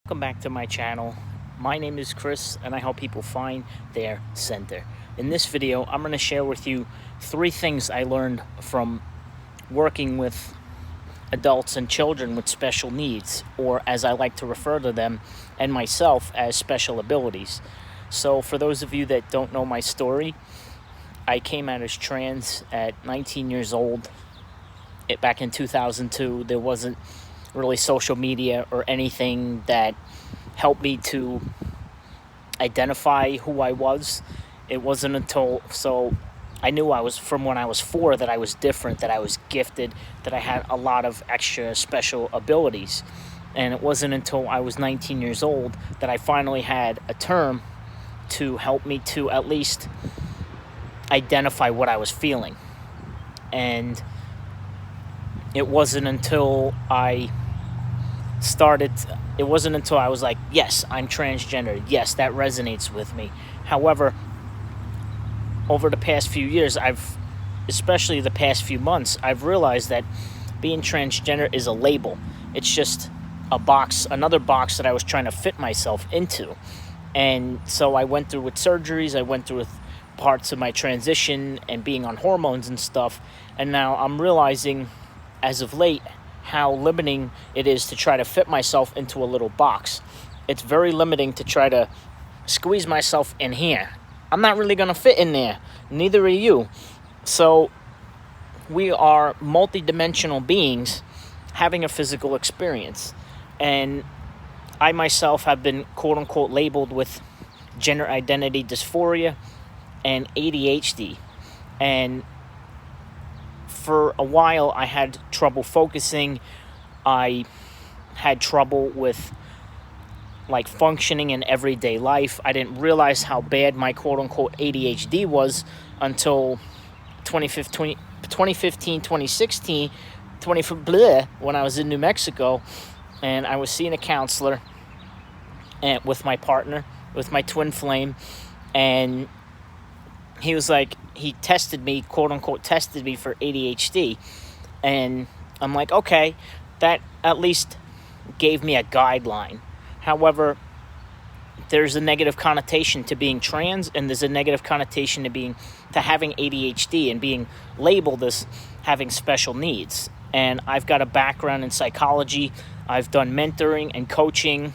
Welcome back to my channel. My name is Chris and I help people find their center. In this video, I'm going to share with you 3 things I learned from working with adults and children with special needs, or as I like to refer to them and myself as special abilities. So for those of you that don't know my story, I came out as trans at 19 years old. Back in 2002, there wasn't really social media or anything that helped me to identify who I was. It wasn't until, I knew I was, from when I was 4, that I was different, that I was gifted, that I had a lot of extra special abilities. And it wasn't until I was 19 years old that I finally had a term to help me to at least identify what I was feeling. And it wasn't until I was like, yes, I'm transgender. Yes, that resonates with me. However, over the past few years, especially the past few months, I've realized that being transgender is a label. It's just a box, another box that I was trying to fit myself into. And so I went through with surgeries, I went through with parts of my transition and being on hormones and stuff. And now I'm realizing, as of late, how limiting it is to try to fit myself into a little box. It's very limiting to try to squeeze myself in here. I'm not really going to fit in there. Neither are you. So we are multidimensional beings having a physical experience. And I myself have been quote-unquote labeled with gender identity dysphoria and ADHD. And for a while, I had trouble focusing. I had trouble with functioning in everyday life. I didn't realize how bad my quote-unquote ADHD was until 2015, 2016, when I was in New Mexico, and I was seeing a counselor and with my partner, with my twin flame, and he was like, he tested me, quote-unquote tested me for ADHD. And I'm like, okay, that at least gave me a guideline. However, there's a negative connotation to being trans, and there's a negative connotation to having ADHD and being labeled as having special needs. And I've got a background in psychology. I've done mentoring and coaching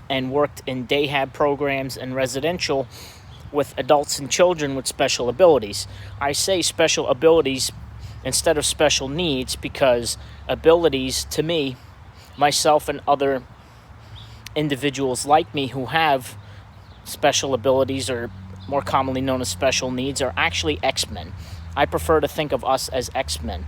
and worked in day-hab programs and residential with adults and children with special abilities. I say special abilities instead of special needs because abilities, to me, myself and other individuals like me who have special abilities, or more commonly known as special needs, are actually X-Men. I prefer to think of us as X-Men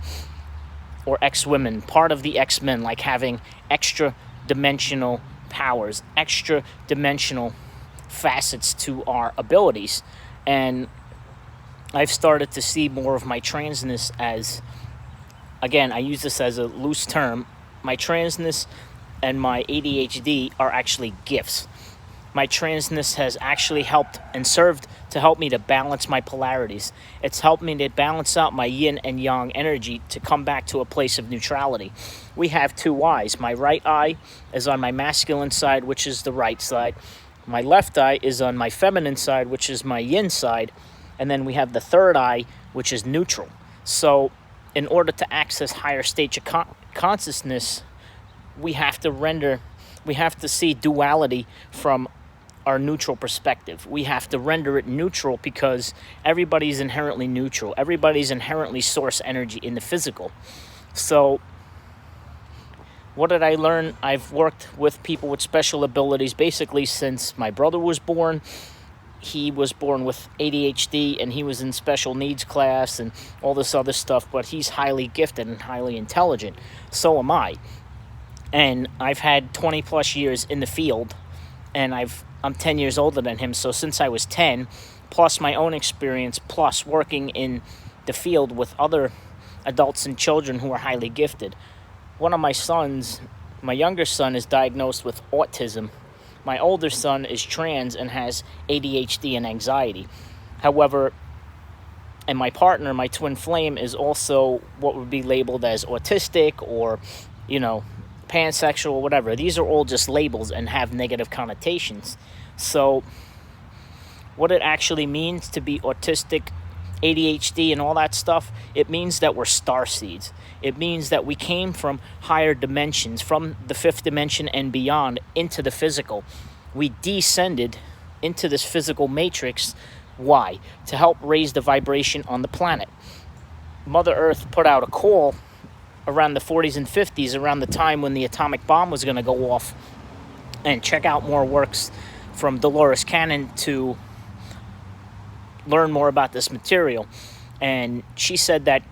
or X-Women, part of the X-Men, like having extra dimensional powers, extra dimensional facets to our abilities. And I've started to see more of my transness as, again, I use this as a loose term, my transness and my ADHD are actually gifts. My transness has actually helped and served to help me to balance my polarities. It's helped me to balance out my yin and yang energy to come back to a place of neutrality. We have 2 eyes. My right eye is on my masculine side, which is the right side. My left eye is on my feminine side, which is my yin side. And then we have the third eye, which is neutral. So in order to access higher states of consciousness, we have to see duality from our neutral perspective. We have to render it neutral because everybody's inherently neutral. Everybody's inherently source energy in the physical. So what did I learn? I've worked with people with special abilities basically since my brother was born. He was born with ADHD and he was in special needs class and all this other stuff, but he's highly gifted and highly intelligent. So am I. And I've had 20 plus years in the field, and I'm 10 years older than him. So since I was 10, plus my own experience, plus working in the field with other adults and children who are highly gifted. One of my sons, my younger son, is diagnosed with autism. My older son is trans and has ADHD and anxiety. However, and my partner, my twin flame, is also what would be labeled as autistic, or, pansexual, whatever. These are all just labels and have negative connotations. So what it actually means to be autistic, ADHD, and all that stuff, it means that we're starseeds. It means that we came from higher dimensions, from the fifth dimension and beyond, into the physical. We descended into this physical matrix. Why? To help raise the vibration on the planet. Mother Earth put out a call around the 40s and 50s, around the time when the atomic bomb was going to go off. And check out more works from Dolores Cannon to learn more about this material. And she said that,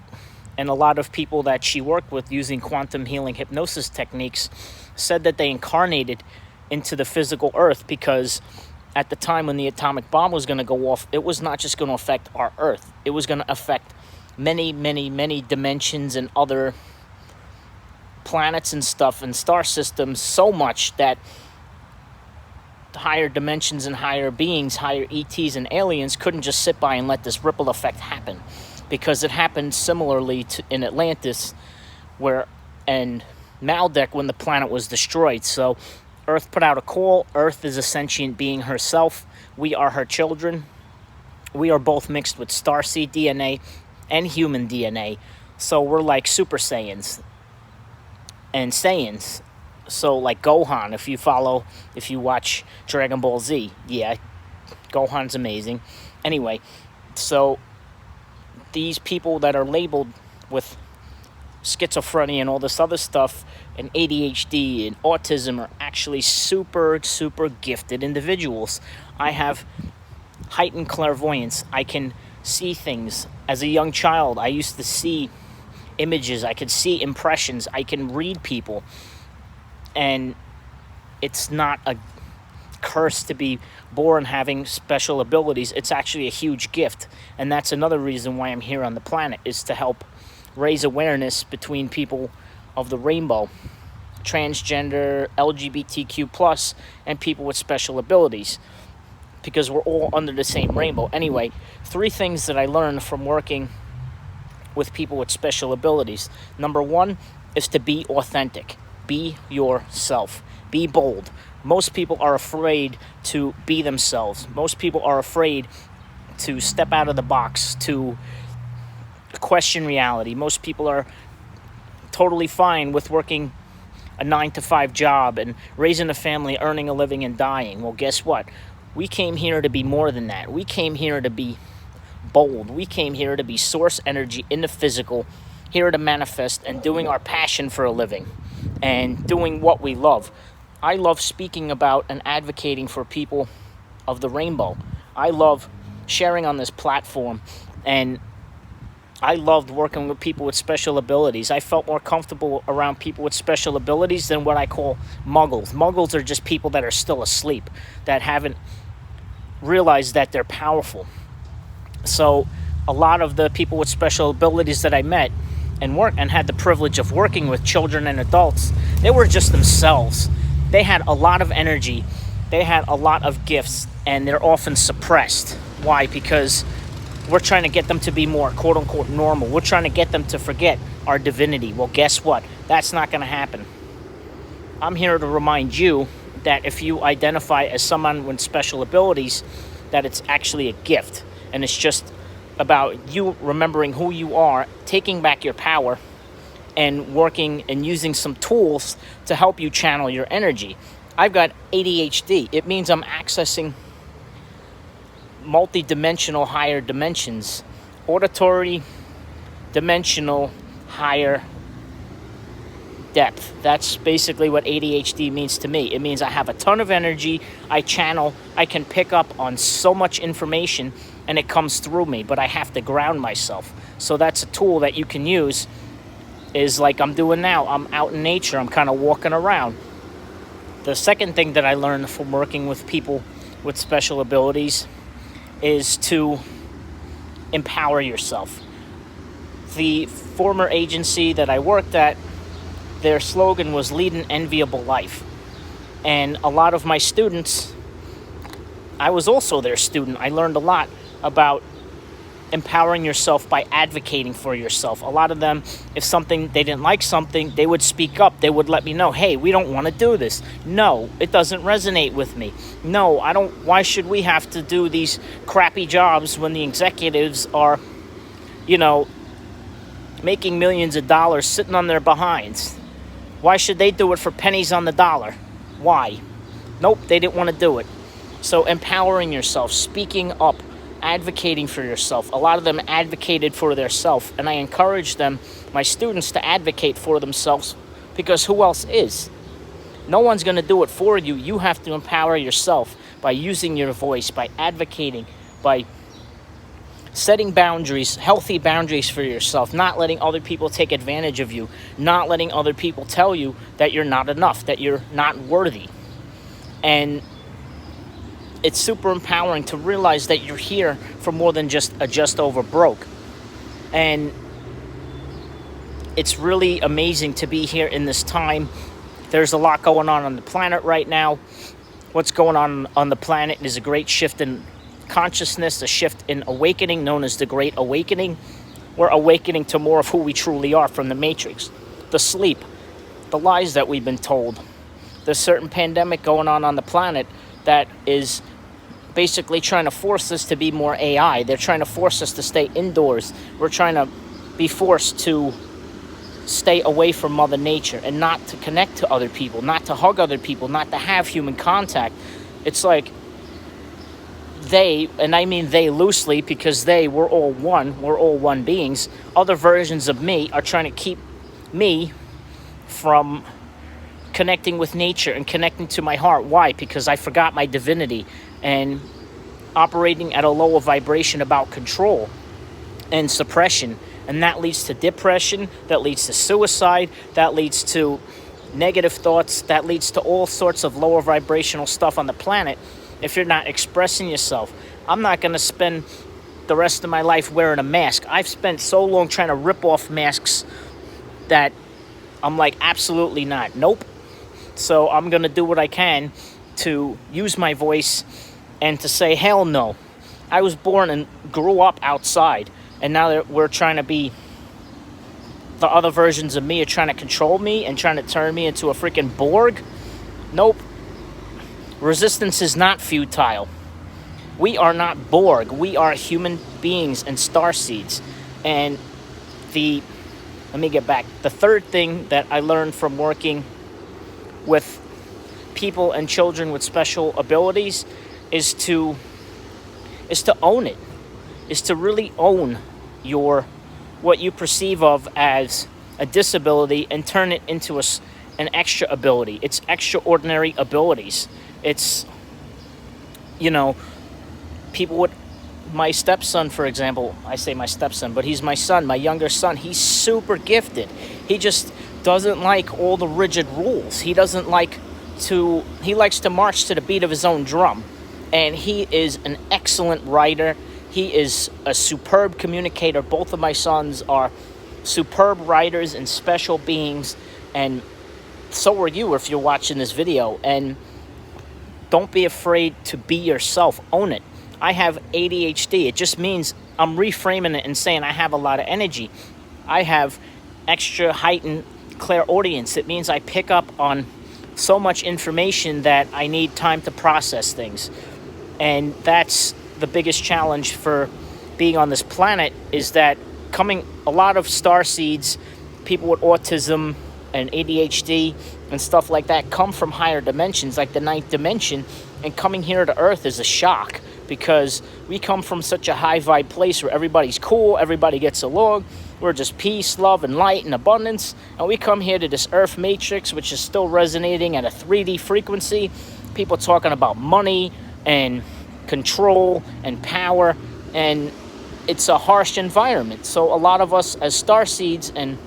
and a lot of people that she worked with using quantum healing hypnosis techniques said that they incarnated into the physical Earth, because at the time when the atomic bomb was going to go off, it was not just going to affect our Earth. It was going to affect many, many, many dimensions and other planets and stuff and star systems, so much that higher dimensions and higher beings, higher ETs and aliens couldn't just sit by and let this ripple effect happen, because it happened similarly in Atlantis and Maldek, when the planet was destroyed. So Earth put out a call. Earth is a sentient being herself. We are her children. We are both mixed with starseed DNA and human DNA. So we're like Super Saiyans and Saiyans. So like Gohan, if you watch Dragon Ball Z, yeah, Gohan's amazing. Anyway, so these people that are labeled with schizophrenia and all this other stuff, and ADHD and autism, are actually super, super gifted individuals. I have heightened clairvoyance. I can see things. As a young child, I used to see images. I could see impressions. I can read people. And it's not a curse to be born having special abilities. It's actually a huge gift. And that's another reason why I'm here on the planet, is to help raise awareness between people of the rainbow, transgender, LGBTQ+, and people with special abilities, because we're all under the same rainbow. Anyway, 3 things that I learned from working with people with special abilities. Number 1 is to be authentic. Be yourself. Be bold. Most people are afraid to be themselves. Most people are afraid to step out of the box, to question reality. Most people are totally fine with working a 9-to-5 job and raising a family, earning a living, and dying. Well, guess what? We came here to be more than that. We came here to be bold. We came here to be source energy in the physical, here to manifest and doing our passion for a living and doing what we love. I love speaking about and advocating for people of the rainbow. I love sharing on this platform, and I loved working with people with special abilities. I felt more comfortable around people with special abilities than what I call muggles. Muggles are just people that are still asleep, that haven't realized that they're powerful. So a lot of the people with special abilities that I met and had the privilege of working with, children and adults, they were just themselves. They had a lot of energy. They had a lot of gifts, and they're often suppressed. Why? Because we're trying to get them to be more quote-unquote normal. We're trying to get them to forget our divinity. Well, guess what? That's not going to happen. I'm here to remind you that if you identify as someone with special abilities, that it's actually a gift. And it's just about you remembering who you are, taking back your power, and working and using some tools to help you channel your energy. I've got ADHD. It means I'm accessing multi-dimensional higher dimensions, auditory, dimensional, higher depth. That's basically what ADHD means to me. It means I have a ton of energy, I channel, I can pick up on so much information, and it comes through me, but I have to ground myself. So that's a tool that you can use, is like I'm doing now. I'm out in nature, I'm kind of walking around. The second thing that I learned from working with people with special abilities is to empower yourself. The former agency that I worked at, their slogan was "Lead an enviable life." And a lot of my students, I was also their student. I learned a lot about empowering yourself by advocating for yourself. A lot of them, if they didn't like something, they would speak up. They would let me know, hey, we don't want to do this. No, it doesn't resonate with me. No, I don't. Why should we have to do these crappy jobs when the executives are, making millions of dollars sitting on their behinds? Why should they do it for pennies on the dollar? Why? Nope, they didn't want to do it. So empowering yourself, speaking up, advocating for yourself. A lot of them advocated for themselves, and I encourage them, my students, to advocate for themselves, because who else is? No one's going to do it for you. You have to empower yourself by using your voice, by advocating, by setting boundaries, healthy boundaries for yourself, not letting other people take advantage of you, not letting other people tell you that you're not enough, that you're not worthy. And it's super empowering to realize that you're here for more than just over broke. And it's really amazing to be here in this time. There's a lot going on the planet right now. What's going on the planet is a great shift in consciousness, a shift in awakening known as the Great Awakening. We're awakening to more of who we truly are from the Matrix, the sleep, the lies that we've been told. There's a certain pandemic going on the planet that is basically trying to force us to be more AI. They're trying to force us to stay indoors. We're trying to be forced to stay away from Mother Nature and not to connect to other people, not to hug other people, not to have human contact. It's like they, and I mean they loosely because we're all one beings. Other versions of me are trying to keep me from connecting with nature and connecting to my heart. Why? Because I forgot my divinity and operating at a lower vibration about control and suppression. And that leads to depression, that leads to suicide, that leads to negative thoughts, that leads to all sorts of lower vibrational stuff on the planet if you're not expressing yourself. I'm not going to spend the rest of my life wearing a mask. I've spent so long trying to rip off masks that I'm like, absolutely not. Nope. So I'm going to do what I can to use my voice and to say, hell no. I was born and grew up outside, and now that we're trying to be, the other versions of me are trying to control me and trying to turn me into a freaking Borg. Nope. Resistance is not futile. We are not Borg. We are human beings and starseeds. And let me get back. The third thing that I learned from working with people and children with special abilities is to own it, is to really own what you perceive of as a disability and turn it into an extra ability. It's extraordinary abilities. It's, people with my stepson, for example. I say my stepson, but he's my son, my younger son. He's super gifted. He just doesn't like all the rigid rules. He likes to march to the beat of his own drum. And he is an excellent writer. He is a superb communicator. Both of my sons are superb writers and special beings. And so are you if you're watching this video. And don't be afraid to be yourself. Own it. I have ADHD. It just means I'm reframing it and saying I have a lot of energy. I have extra heightened clairaudience. It means I pick up on so much information that I need time to process things. And that's the biggest challenge for being on this planet, is that a lot of starseeds, people with autism and ADHD and stuff like that, come from higher dimensions, like the 9th dimension, and coming here to Earth is a shock because we come from such a high vibe place where everybody's cool, everybody gets along, we're just peace, love, and light and abundance, and we come here to this Earth matrix, which is still resonating at a 3D frequency, people talking about money and control and power, and it's a harsh environment. So a lot of us as starseeds and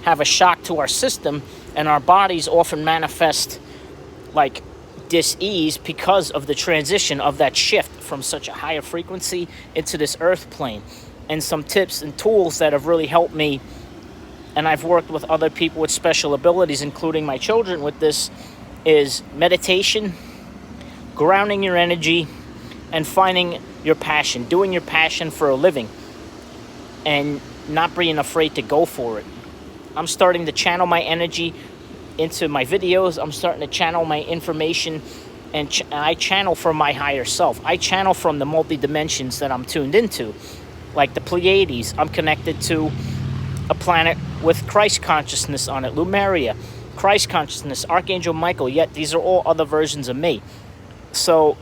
have a shock to our system, and our bodies often manifest like dis-ease because of the transition of that shift from such a higher frequency into this earth plane. And some tips and tools that have really helped me, and I've worked with other people with special abilities, including my children with this, is meditation, grounding your energy, and finding your passion, doing your passion for a living, and not being afraid to go for it. I'm starting to channel my energy into my videos. I'm starting to channel my information, and I channel from my higher self. I channel from the multi-dimensions that I'm tuned into, like the Pleiades. I'm connected to a planet with Christ consciousness on it, Lumeria, Christ consciousness, Archangel Michael, yet these are all other versions of me. So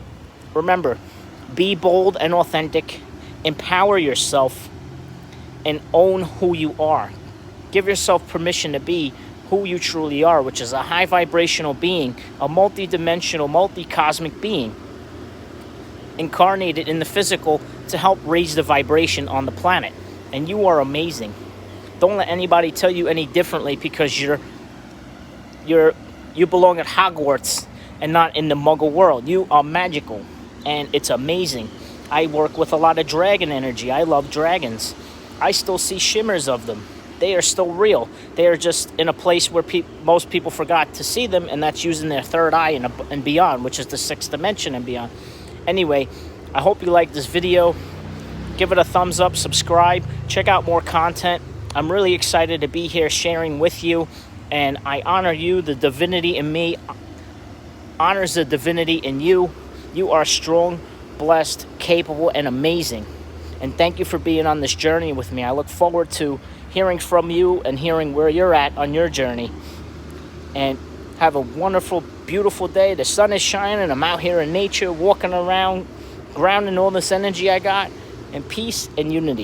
remember, be bold and authentic, empower yourself, and own who you are. Give yourself permission to be who you truly are, which is a high vibrational being, a multi-dimensional, multi-cosmic being, incarnated in the physical to help raise the vibration on the planet. And you are amazing. Don't let anybody tell you any differently, because you belong at Hogwarts and not in the Muggle world. You are magical, and it's amazing. I work with a lot of dragon energy. I love dragons. I still see shimmers of them. They are still real. They are just in a place where most people forgot to see them, and that's using their third eye and beyond, which is the sixth dimension and beyond. Anyway, I hope you liked this video. Give it a thumbs up, subscribe, check out more content. I'm really excited to be here sharing with you, and I honor you. The divinity in me honors the divinity in you. You are strong, blessed, capable, and amazing. And thank you for being on this journey with me. I look forward to hearing from you and hearing where you're at on your journey. And have a wonderful, beautiful day. The sun is shining. I'm out here in nature, walking around, grounding all this energy I got, and peace and unity.